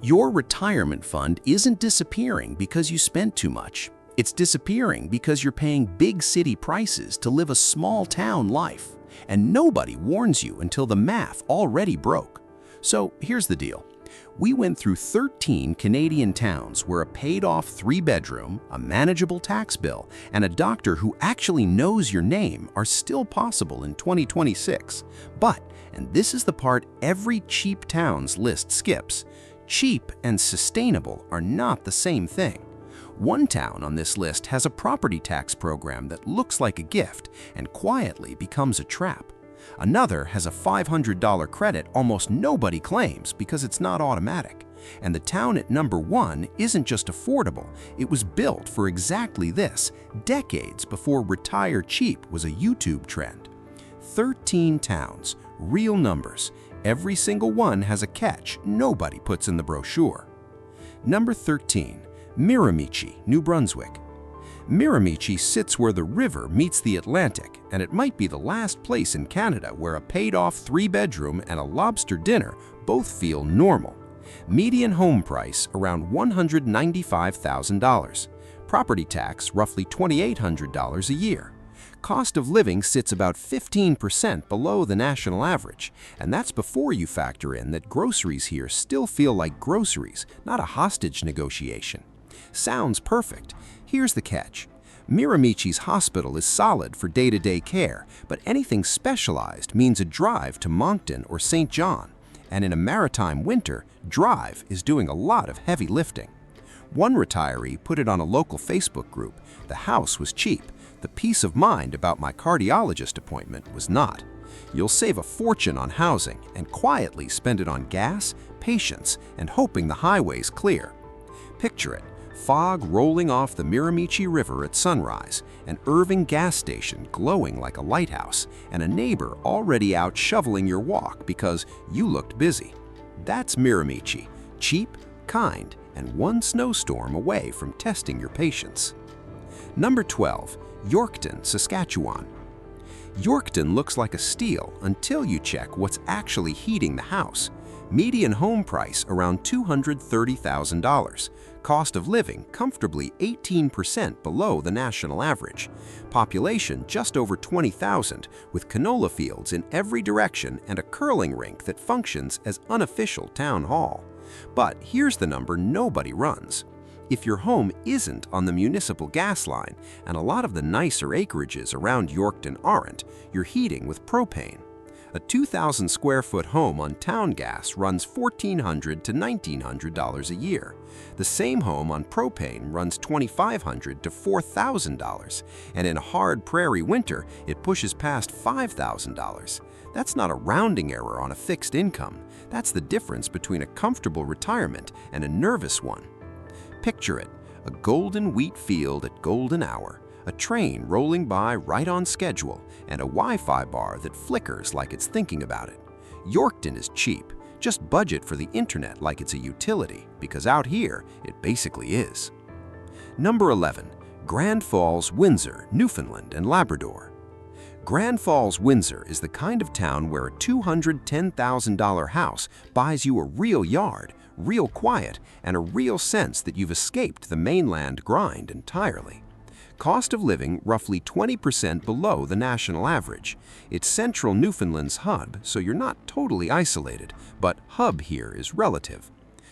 Your retirement fund isn't disappearing because you spent too much. It's disappearing because you're paying big city prices to live a small town life. And nobody warns you until the math already broke. So here's the deal. We went through 13 Canadian towns where a paid-off 3-bedroom, a manageable tax bill, and a doctor who actually knows your name are still possible in 2026. But, and this is the part every cheap towns list skips, cheap and sustainable are not the same thing. One town on this list has a property tax program that looks like a gift and quietly becomes a trap. Another has a $500 credit almost nobody claims because it's not automatic. And the town at number 1 isn't just affordable, it was built for exactly this, decades before retire cheap was a YouTube trend. 13 towns, real numbers. Every single one has a catch nobody puts in the brochure. Number 13. Miramichi, New Brunswick. Miramichi sits where the river meets the Atlantic, and it might be the last place in Canada where a paid-off 3-bedroom and a lobster dinner both feel normal. Median home price around $195,000. Property tax roughly $2,800 a year. Cost of living sits about 15% below the national average, and that's before you factor in that groceries here still feel like groceries, not a hostage negotiation. Sounds perfect. Here's the catch. Miramichi's hospital is solid for day-to-day care, but anything specialized means a drive to Moncton or St. John. And in a maritime winter, drive is doing a lot of heavy lifting. One retiree put it on a local Facebook group. The house was cheap. The peace of mind about my cardiologist appointment was not. You'll save a fortune on housing and quietly spend it on gas, patience, and hoping the highway's clear. Picture it. Fog rolling off the Miramichi River at sunrise, an Irving gas station glowing like a lighthouse, and a neighbor already out shoveling your walk because you looked busy. That's Miramichi, cheap, kind, and one snowstorm away from testing your patience. Number 12. Yorkton, Saskatchewan. Yorkton looks like a steal until you check what's actually heating the house. Median home price around $230,000. Cost of living comfortably 18% below the national average. Population just over 20,000, with canola fields in every direction and a curling rink that functions as unofficial town hall. But here's the number nobody runs. If your home isn't on the municipal gas line, and a lot of the nicer acreages around Yorkton aren't, you're heating with propane. A 2,000 square foot home on town gas runs $1,400 to $1,900 a year. The same home on propane runs $2,500 to $4,000, and in a hard prairie winter, it pushes past $5,000. That's not a rounding error on a fixed income. That's the difference between a comfortable retirement and a nervous one. Picture it, a golden wheat field at golden hour, a train rolling by right on schedule, and a Wi-Fi bar that flickers like it's thinking about it. Yorkton is cheap. Just budget for the internet like it's a utility, because out here, it basically is. Number 11. Grand Falls, Windsor, Newfoundland and Labrador. Grand Falls, Windsor is the kind of town where a $210,000 house buys you a real yard, real quiet, and a real sense that you've escaped the mainland grind entirely. Cost of living roughly 20% below the national average. It's central Newfoundland's hub, so you're not totally isolated, but hub here is relative.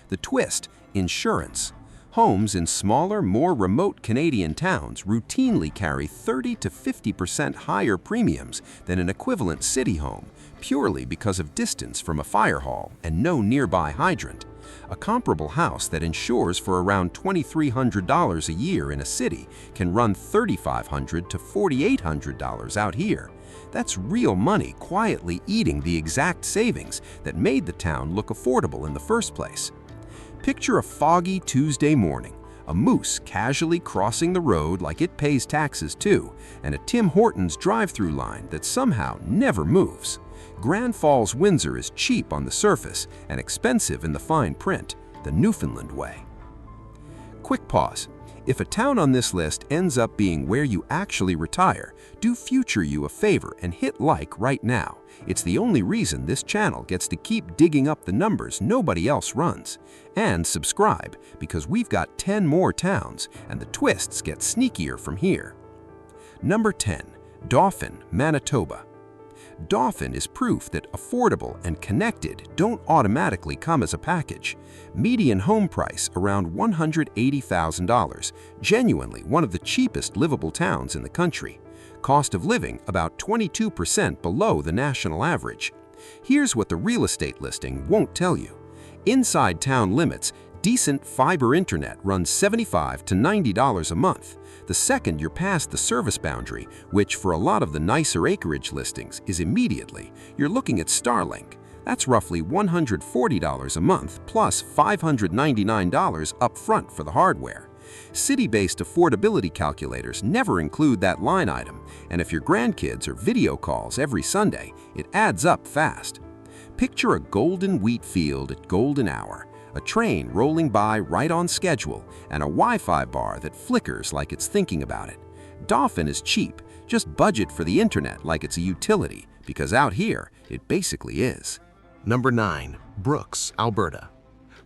The twist, insurance. Homes in smaller, more remote Canadian towns routinely carry 30 to 50% higher premiums than an equivalent city home, purely because of distance from a fire hall and no nearby hydrant. A comparable house that insures for around $2,300 a year in a city can run $3,500 to $4,800 out here. That's real money quietly eating the exact savings that made the town look affordable in the first place. Picture a foggy Tuesday morning, a moose casually crossing the road like it pays taxes too, and a Tim Hortons drive-through line that somehow never moves. Grand Falls, Windsor is cheap on the surface and expensive in the fine print, the Newfoundland way. Quick pause. If a town on this list ends up being where you actually retire, do future you a favor and hit like right now. It's the only reason this channel gets to keep digging up the numbers nobody else runs. And subscribe, because we've got 10 more towns, and the twists get sneakier from here. Number 10. Dauphin, Manitoba. Dauphin is proof that affordable and connected don't automatically come as a package. Median home price around $180,000, genuinely one of the cheapest livable towns in the country. Cost of living about 22% below the national average. Here's what the real estate listing won't tell you. Inside town limits, decent fiber internet runs $75 to $90 a month. The second you're past the service boundary, which for a lot of the nicer acreage listings is immediately, you're looking at Starlink. That's roughly $140 a month plus $599 up front for the hardware. City-based affordability calculators never include that line item, and if your grandkids are video calls every Sunday, it adds up fast. Picture a golden wheat field at golden hour, a train rolling by right on schedule, and a Wi-Fi bar that flickers like it's thinking about it. Dauphin is cheap, just budget for the internet like it's a utility, because out here, it basically is. Number 9. Brooks, Alberta.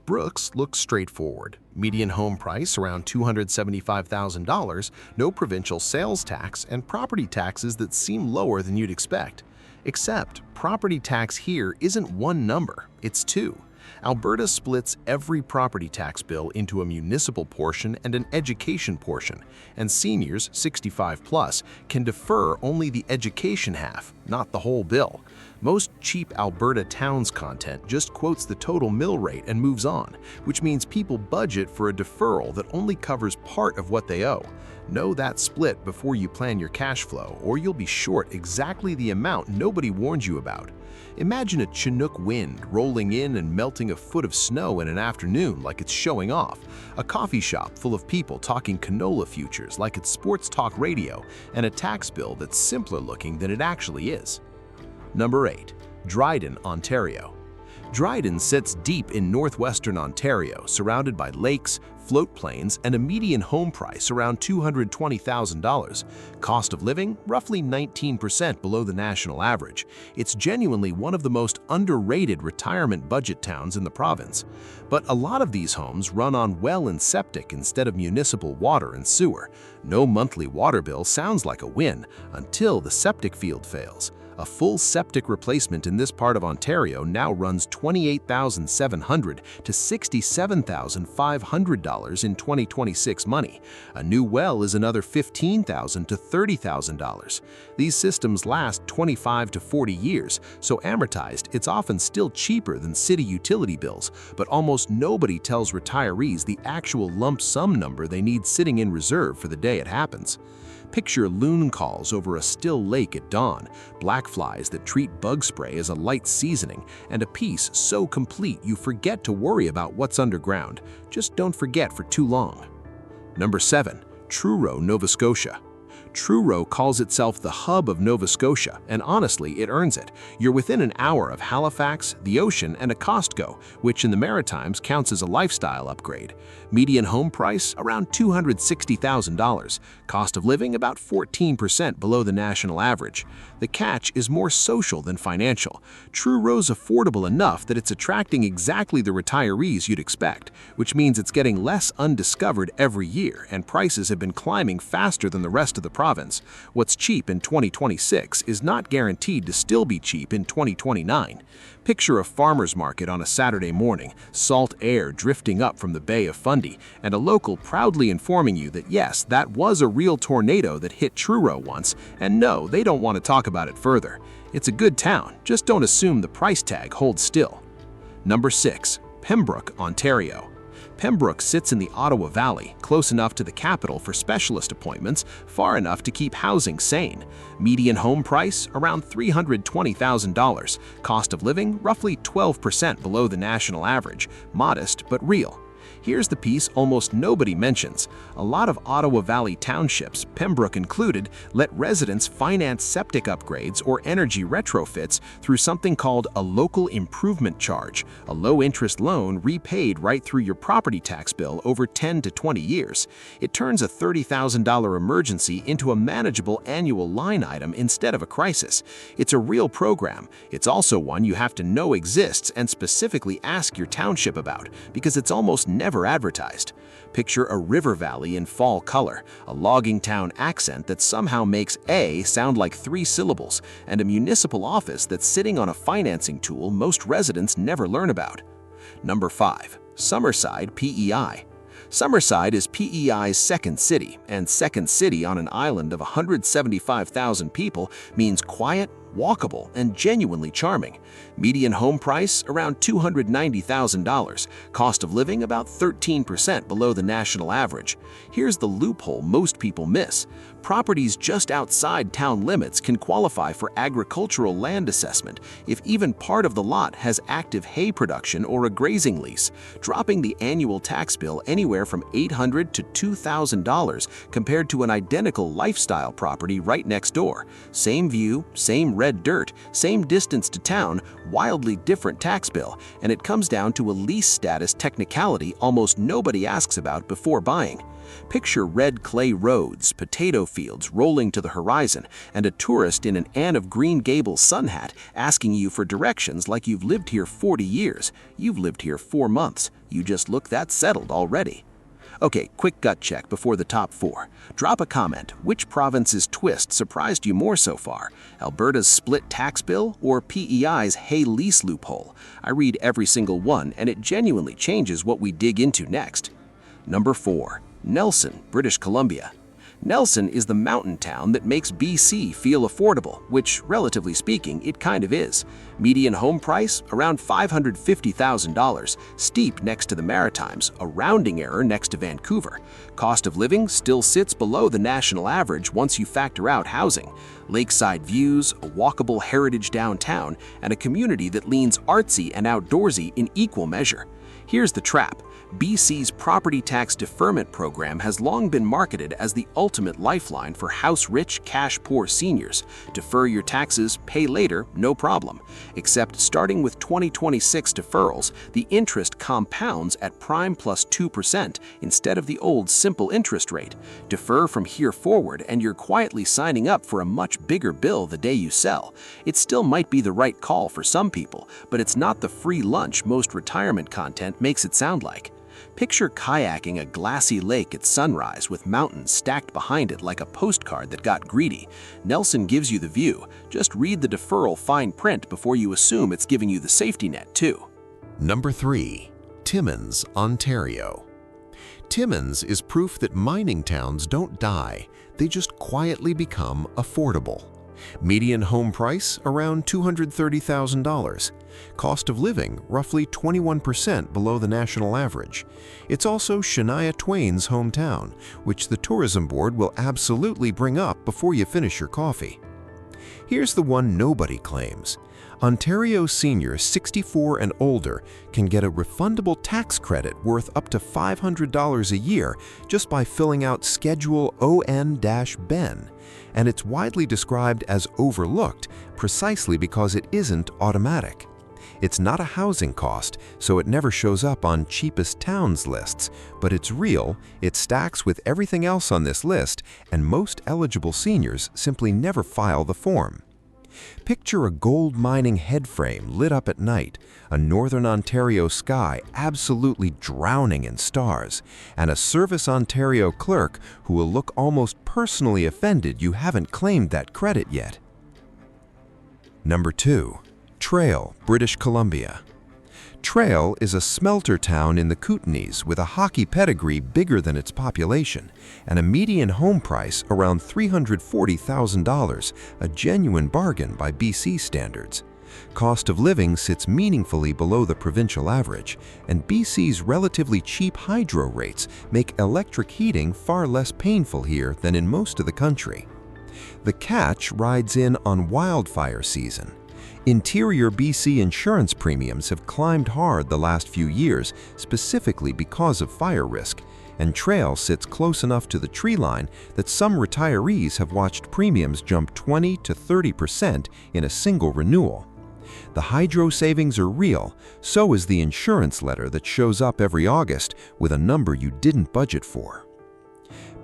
Brooks looks straightforward. Median home price around $275,000, no provincial sales tax, and property taxes that seem lower than you'd expect. Except, property tax here isn't one number, it's two. Alberta splits every property tax bill into a municipal portion and an education portion, and seniors 65 plus can defer only the education half, not the whole bill. Most cheap Alberta towns content just quotes the total mill rate and moves on, which means people budget for a deferral that only covers part of what they owe. Know that split before you plan your cash flow, or you'll be short exactly the amount nobody warned you about. Imagine a Chinook wind rolling in and melting a foot of snow in an afternoon like it's showing off, a coffee shop full of people talking canola futures like it's sports talk radio, and a tax bill that's simpler looking than it actually is. Number 8. Dryden, Ontario. Dryden sits deep in northwestern Ontario, surrounded by lakes, float plains, and a median home price around $220,000. Cost of living, roughly 19% below the national average. It's genuinely one of the most underrated retirement budget towns in the province. But a lot of these homes run on well and septic instead of municipal water and sewer. No monthly water bill sounds like a win until the septic field fails. A full septic replacement in this part of Ontario now runs $28,700 to $67,500 in 2026 money. A new well is another $15,000 to $30,000. These systems last 25 to 40 years, so amortized, it's often still cheaper than city utility bills, but almost nobody tells retirees the actual lump sum number they need sitting in reserve for the day it happens. Picture loon calls over a still lake at dawn, black flies that treat bug spray as a light seasoning, and a peace so complete you forget to worry about what's underground. Just don't forget for too long. Number 7. Truro, Nova Scotia. Truro calls itself the hub of Nova Scotia, and honestly, it earns it. You're within an hour of Halifax, the ocean, and a Costco, which in the Maritimes counts as a lifestyle upgrade. Median home price around $260,000. Cost of living about 14% below the national average. The catch is more social than financial. Truro's affordable enough that it's attracting exactly the retirees you'd expect, which means it's getting less undiscovered every year, and prices have been climbing faster than the rest of the province. What's cheap in 2026 is not guaranteed to still be cheap in 2029. Picture a farmer's market on a Saturday morning, salt air drifting up from the Bay of Fundy, and a local proudly informing you that yes, that was a real tornado that hit Truro once, and no, they don't want to talk about it further. It's a good town, just don't assume the price tag holds still. Number 6. Pembroke, Ontario. Pembroke sits in the Ottawa Valley, close enough to the capital for specialist appointments, far enough to keep housing sane. Median home price around $320,000. Cost of living roughly 12% below the national average. Modest but real. Here's the piece almost nobody mentions. A lot of Ottawa Valley townships, Pembroke included, let residents finance septic upgrades or energy retrofits through something called a local improvement charge, a low-interest loan repaid right through your property tax bill over 10 to 20 years. It turns a $30,000 emergency into a manageable annual line item instead of a crisis. It's a real program. It's also one you have to know exists and specifically ask your township about, because it's almost never advertised. Picture a river valley in fall color, a logging town accent that somehow makes A sound like 3 syllables, and a municipal office that's sitting on a financing tool most residents never learn about. Number 5. Summerside PEI. Summerside is PEI's second city, and second city on an island of 175,000 people means quiet, walkable, and genuinely charming. Median home price around $290,000. Cost of living about 13% below the national average. Here's the loophole most people miss. Properties just outside town limits can qualify for agricultural land assessment if even part of the lot has active hay production or a grazing lease, dropping the annual tax bill anywhere from $800 to $2,000 compared to an identical lifestyle property right next door. Same view, same red dirt, same distance to town, wildly different tax bill, and it comes down to a lease status technicality almost nobody asks about before buying. Picture red clay roads, potato fields rolling to the horizon, and a tourist in an Anne of Green Gables sun hat asking you for directions like you've lived here 40 years. You've lived here 4 months. You just look that settled already. Okay, quick gut check before the top 4. Drop a comment. Which province's twist surprised you more so far? Alberta's split tax bill or PEI's hay lease loophole? I read every single one, and it genuinely changes what we dig into next. Number 4. Nelson, British Columbia. Nelson is the mountain town that makes BC feel affordable, which, relatively speaking, it kind of is. Median home price, around $550,000, steep next to the Maritimes, a rounding error next to Vancouver. Cost of living still sits below the national average once you factor out housing. Lakeside views, a walkable heritage downtown, and a community that leans artsy and outdoorsy in equal measure. Here's the trap. BC's property tax deferment program has long been marketed as the ultimate lifeline for house-rich, cash-poor seniors. Defer your taxes, pay later, no problem. Except starting with 2026 deferrals, the interest compounds at prime plus 2% instead of the old simple interest rate. Defer from here forward and you're quietly signing up for a much bigger bill the day you sell. It still might be the right call for some people, but it's not the free lunch most retirement content makes it sound like. Picture kayaking a glassy lake at sunrise with mountains stacked behind it like a postcard that got greedy. Nelson gives you the view. Just read the deferral fine print before you assume it's giving you the safety net, too. Number 3. Timmins, Ontario. Timmins is proof that mining towns don't die, they just quietly become affordable. Median home price around $230,000. Cost of living roughly 21% below the national average. It's also Shania Twain's hometown, which the tourism board will absolutely bring up before you finish your coffee. Here's the one nobody claims. Ontario seniors 64 and older can get a refundable tax credit worth up to $500 a year just by filling out Schedule ON-BEN, and it's widely described as overlooked precisely because it isn't automatic. It's not a housing cost, so it never shows up on cheapest towns lists, but it's real, it stacks with everything else on this list, and most eligible seniors simply never file the form. Picture a gold mining headframe lit up at night, a northern Ontario sky absolutely drowning in stars, and a Service Ontario clerk who will look almost personally offended you haven't claimed that credit yet. Number 2. Trail, British Columbia. Trail is a smelter town in the Kootenays with a hockey pedigree bigger than its population and a median home price around $340,000, a genuine bargain by BC standards. Cost of living sits meaningfully below the provincial average, and BC's relatively cheap hydro rates make electric heating far less painful here than in most of the country. The catch rides in on wildfire season. Interior BC insurance premiums have climbed hard the last few years, specifically because of fire risk, and Trail sits close enough to the tree line that some retirees have watched premiums jump 20 to 30% in a single renewal. The hydro savings are real, so is the insurance letter that shows up every August with a number you didn't budget for.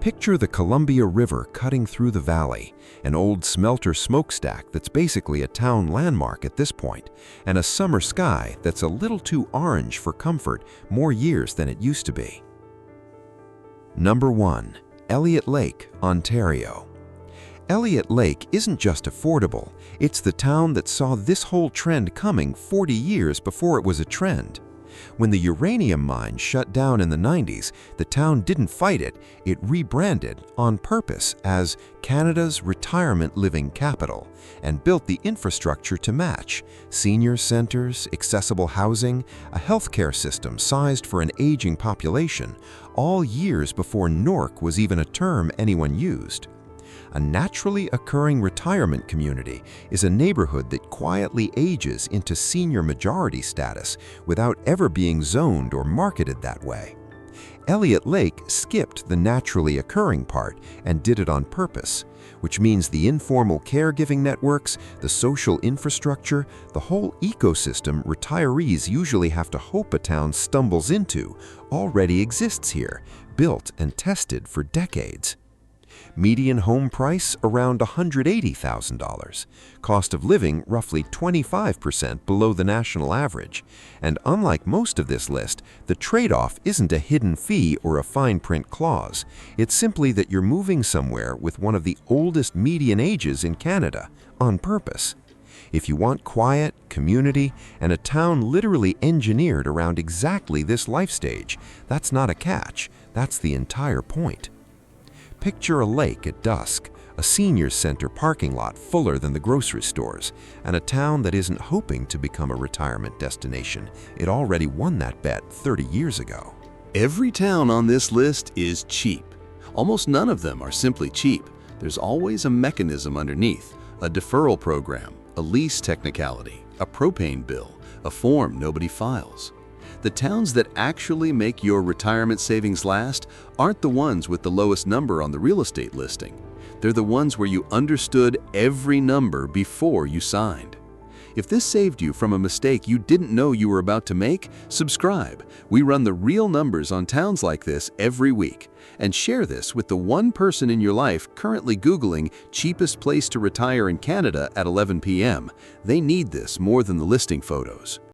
Picture the Columbia River cutting through the valley, an old smelter smokestack that's basically a town landmark at this point, and a summer sky that's a little too orange for comfort more years than it used to be. Number 1. Elliott Lake, Ontario. Elliott Lake isn't just affordable, it's the town that saw this whole trend coming 40 years before it was a trend. When the uranium mine shut down in the 90s, the town didn't fight it, it rebranded on purpose as Canada's retirement living capital and built the infrastructure to match: senior centers, accessible housing, a healthcare system sized for an aging population, all years before NORC was even a term anyone used. A naturally occurring retirement community is a neighborhood that quietly ages into senior majority status without ever being zoned or marketed that way. Elliott Lake skipped the naturally occurring part and did it on purpose, which means the informal caregiving networks, the social infrastructure, the whole ecosystem retirees usually have to hope a town stumbles into already exists here, built and tested for decades. Median home price around $180,000, cost of living roughly 25% below the national average, and unlike most of this list, the trade-off isn't a hidden fee or a fine print clause. It's simply that you're moving somewhere with one of the oldest median ages in Canada, on purpose. If you want quiet, community, and a town literally engineered around exactly this life stage, that's not a catch, that's the entire point. Picture a lake at dusk, a seniors center parking lot fuller than the grocery stores, and a town that isn't hoping to become a retirement destination. It already won that bet 30 years ago. Every town on this list is cheap. Almost none of them are simply cheap. There's always a mechanism underneath: a deferral program, a lease technicality, a propane bill, a form nobody files. The towns that actually make your retirement savings last aren't the ones with the lowest number on the real estate listing. They're the ones where you understood every number before you signed. If this saved you from a mistake you didn't know you were about to make, subscribe. We run the real numbers on towns like this every week. And share this with the one person in your life currently Googling cheapest place to retire in Canada at 11 p.m. They need this more than the listing photos.